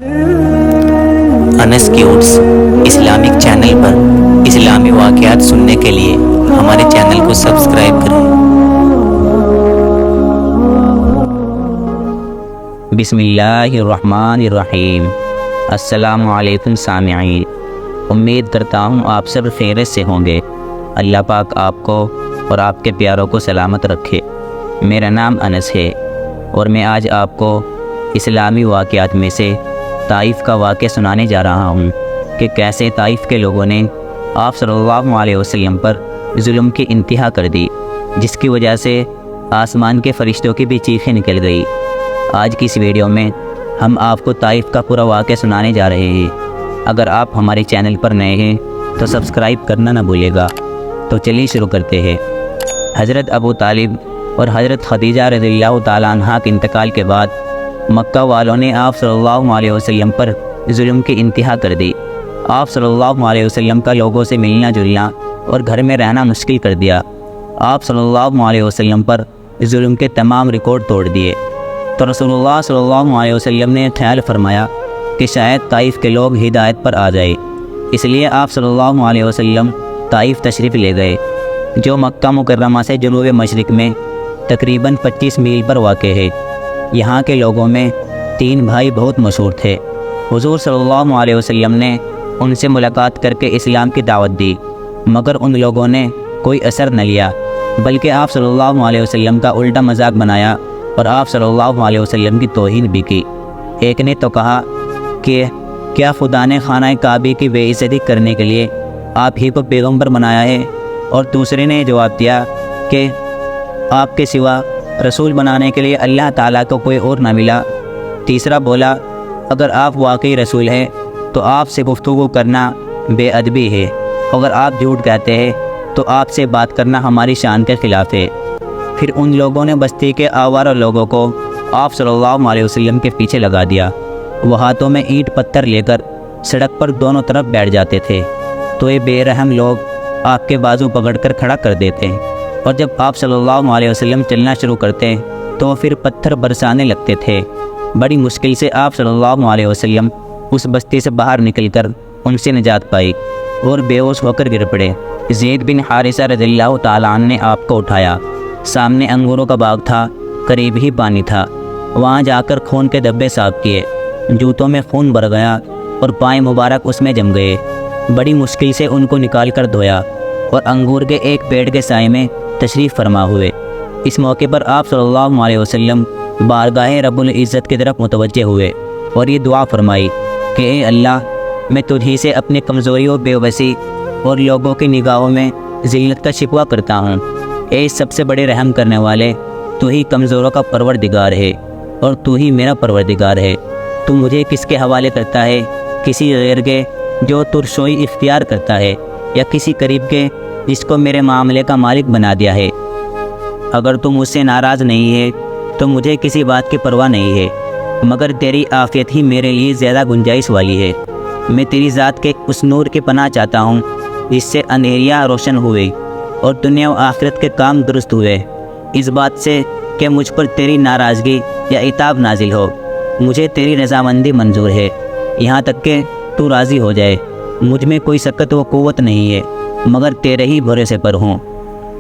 انس کیوٹس Islamic channel پر اسلامی واقعات سننے کے لیے ہمارے چینل کو سبسکرائب کریں۔ بسم اللہ الرحمن الرحیم۔ السلام علیکم سامعین، امید کرتا ہوں آپ سب خیریت سے ہوں گے۔ اللہ پاک آپ کو اور آپ کے پیاروں کو سلامت رکھے۔ میرا نام انس ہے اور میں آج آپ کو اسلامی واقعات میں سے طائف کا واقعہ سنانے جا رہا ہوں کہ کیسے طائف کے لوگوں نے آپ صلی اللہ علیہ وسلم پر ظلم کی انتہا کر دی، جس کی وجہ سے آسمان کے فرشتوں کی بھی چیخیں نکل گئی۔ آج کی اس ویڈیو میں ہم آپ کو طائف کا پورا واقعہ سنانے جا رہے ہیں۔ اگر آپ ہمارے چینل پر نئے ہیں تو سبسکرائب کرنا نہ بھولیے گا۔ تو چلیے شروع کرتے ہیں۔ حضرت ابو طالب اور حضرت خدیجہ رضی اللہ تعالیٰ عنہ کے انتقال کے بعد مکہ والوں نے آپ صلی اللہ علیہ وسلم پر ظلم کی انتہا کر دی۔ آپ صلی اللہ علیہ وسلم کا لوگوں سے ملنا جلنا اور گھر میں رہنا مشکل کر دیا۔ آپ صلی اللہ علیہ وسلم پر ظلم کے تمام ریکارڈ توڑ دیے۔ تو رسول اللہ صلی اللہ علیہ وسلم نے خیال فرمایا کہ شاید طائف کے لوگ ہدایت پر آ جائے، اس لیے آپ صلی اللہ علیہ وسلم طائف تشریف لے گئے، جو مکہ مکرمہ سے جنوب مشرق میں تقریباً 25 میل پر واقع ہے۔ یہاں کے لوگوں میں 3 بھائی بہت مشہور تھے۔ حضور صلی اللہ علیہ وسلم نے ان سے ملاقات کر کے اسلام کی دعوت دی، مگر ان لوگوں نے کوئی اثر نہ لیا، بلکہ آپ صلی اللہ علیہ وسلم کا الٹا مذاق بنایا اور آپ صلی اللہ علیہ وسلم کی توہین بھی کی۔ ایک نے تو کہا کہ کیا خدا نے خانہ کعبہ کی بے عزتی کرنے کے لیے آپ ہی کو پیغمبر بنایا ہے؟ اور دوسرے نے جواب دیا کہ آپ کے سوا رسول بنانے کے لیے اللہ تعالیٰ کو کوئی اور نہ ملا۔ تیسرا بولا، اگر آپ واقعی رسول ہیں تو آپ سے گفتگو کرنا بے ادبی ہے، اگر آپ جھوٹ کہتے ہیں تو آپ سے بات کرنا ہماری شان کے خلاف ہے۔ پھر ان لوگوں نے بستی کے آوارہ لوگوں کو آپ صلی اللہ علیہ وسلم کے پیچھے لگا دیا۔ وہ ہاتھوں میں اینٹ پتھر لے کر سڑک پر دونوں طرف بیٹھ جاتے تھے، تو یہ بے رحم لوگ آپ کے بازو پکڑ کر کھڑا کر دیتے، اور جب آپ صلی اللہ علیہ وسلم چلنا شروع کرتے تو پھر پتھر برسانے لگتے تھے۔ بڑی مشکل سے آپ صلی اللہ علیہ وسلم اس بستی سے باہر نکل کر ان سے نجات پائی اور بے ہوش ہو کر گر پڑے۔ زید بن حارثہ رضی اللہ تعالیٰ عنہ نے آپ کو اٹھایا۔ سامنے انگوروں کا باغ تھا، قریب ہی پانی تھا، وہاں جا کر خون کے دھبے صاف کیے۔ جوتوں میں خون بھر گیا اور پائیں مبارک اس میں جم گئے۔ بڑی مشکل سے ان کو نکال کر دھویا اور انگور کے ایک پیڑ کے سائے میں تشریف فرما ہوئے۔ اس موقع پر آپ صلی اللہ علیہ وسلم بارگاہ رب العزت کی طرف متوجہ ہوئے اور یہ دعا فرمائی کہ اے اللہ، میں تجھی سے اپنی کمزوری و بے بسی اور لوگوں کی نگاہوں میں ذلت کا شکوہ کرتا ہوں۔ اے سب سے بڑے رحم کرنے والے، تو ہی کمزوروں کا پروردگار ہے اور تو ہی میرا پروردگار ہے۔ تو مجھے کس کے حوالے کرتا ہے؟ کسی غیر کے جو ترشوئی اختیار کرتا ہے، یا کسی قریب کے جس کو میرے معاملے کا مالک بنا دیا ہے؟ اگر تم مجھ سے ناراض نہیں ہے تو مجھے کسی بات کی پرواہ نہیں ہے، مگر تیری عافیت ہی میرے لیے زیادہ گنجائش والی ہے۔ میں تیری ذات کے اس نور کی پناہ چاہتا ہوں جس سے اندھیریاں روشن ہوئے اور دنیا و آخرت کے کام درست ہوئے، اس بات سے کہ مجھ پر تیری ناراضگی یا عتاب نازل ہو۔ مجھے تیری رضامندی منظور ہے، یہاں تک کہ تو راضی ہو جائے۔ مجھ میں کوئی سکت و قوت نہیں ہے، مگر تیرے ہی بھروسے پر ہوں۔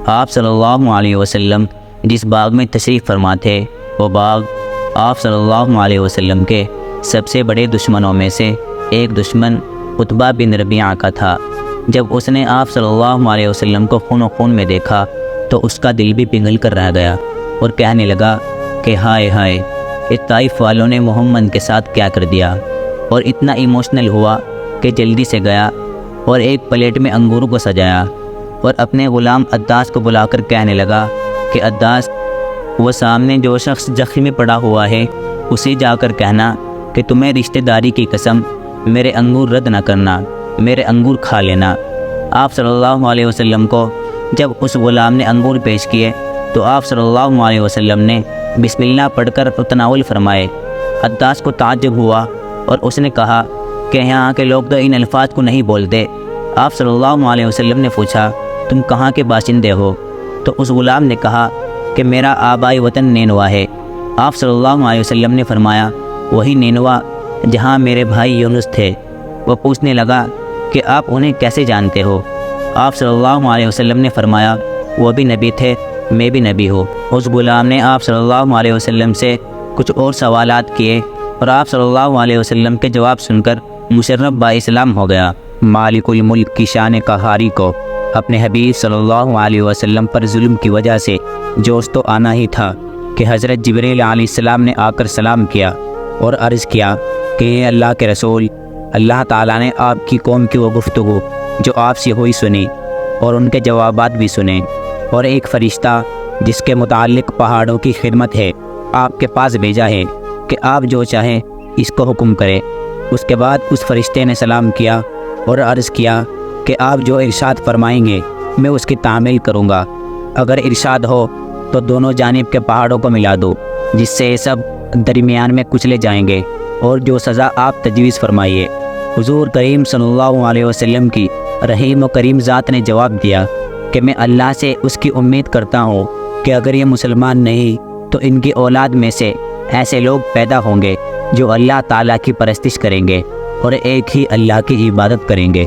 آپ صلی اللہ علیہ وسلم جس باغ میں تشریف فرما تھے، وہ باغ آپ صلی اللہ علیہ وسلم کے سب سے بڑے دشمنوں میں سے ایک دشمن عتبہ بن ربیعہ کا تھا۔ جب اس نے آپ صلی اللہ علیہ وسلم کو خون و خون میں دیکھا تو اس کا دل بھی پگھل کر رہ گیا اور کہنے لگا کہ ہائے ہائے، اس طائف والوں نے محمد کے ساتھ کیا کر دیا، اور اتنا ایموشنل ہوا کہ جلدی سے گیا اور ایک پلیٹ میں انگوروں کو سجایا اور اپنے غلام عداس کو بلا کر کہنے لگا کہ عداس، وہ سامنے جو شخص زخمی پڑا ہوا ہے اسے جا کر کہنا کہ تمہیں رشتہ داری کی قسم میرے انگور رد نہ کرنا، میرے انگور کھا لینا۔ آپ صلی اللہ علیہ وسلم کو جب اس غلام نے انگور پیش کیے تو آپ صلی اللہ علیہ وسلم نے بسم اللہ پڑھ کر تناول فرمائے۔ عداس کو تعجب ہوا اور اس نے کہا کہ یہاں کے لوگ تو ان الفاظ کو نہیں بولتے۔ آپ صلی اللہ علیہ وسلم نے پوچھا، تم کہاں کے باشندے ہو؟ تو اس غلام نے کہا کہ میرا آبائی وطن نینوا ہے۔ آپ صلی اللہ علیہ وسلم نے فرمایا، وہی نینوا جہاں میرے بھائی یونس تھے۔ وہ پوچھنے لگا کہ آپ انہیں کیسے جانتے ہو؟ آپ صلی اللہ علیہ وسلم نے فرمایا وہ بھی نبی تھے، میں بھی نبی ہوں۔ اس غلام نے آپ صلی اللہ علیہ وسلم سے کچھ اور سوالات کیے اور آپ صلی اللہ علیہ وسلم کے جواب سن کر مشرف با اسلام ہو گیا۔ مالک الملک کی شان قہاری کو اپنے حبیب صلی اللہ علیہ وسلم پر ظلم کی وجہ سے جوش تو آنا ہی تھا کہ حضرت جبریل علیہ السلام نے آ کر سلام کیا اور عرض کیا کہ اے اللہ کے رسول، اللہ تعالیٰ نے آپ کی قوم کی وہ گفتگو جو آپ سے ہوئی سنی اور ان کے جوابات بھی سنے، اور ایک فرشتہ جس کے متعلق پہاڑوں کی خدمت ہے آپ کے پاس بھیجا ہے کہ آپ جو چاہیں اس کو حکم کرے۔ اس کے بعد اس فرشتے نے سلام کیا اور عرض کیا کہ آپ جو ارشاد فرمائیں گے میں اس کی تعمیل کروں گا۔ اگر ارشاد ہو تو دونوں جانب کے پہاڑوں کو ملا دو جس سے یہ سب درمیان میں کچلے جائیں گے، اور جو سزا آپ تجویز فرمائیے۔ حضور کریم صلی اللہ علیہ وسلم کی رحیم و کریم ذات نے جواب دیا کہ میں اللہ سے اس کی امید کرتا ہوں کہ اگر یہ مسلمان نہیں تو ان کی اولاد میں سے ایسے لوگ پیدا ہوں گے جو اللہ تعالیٰ کی پرستش کریں گے اور ایک ہی اللہ کی عبادت کریں گے۔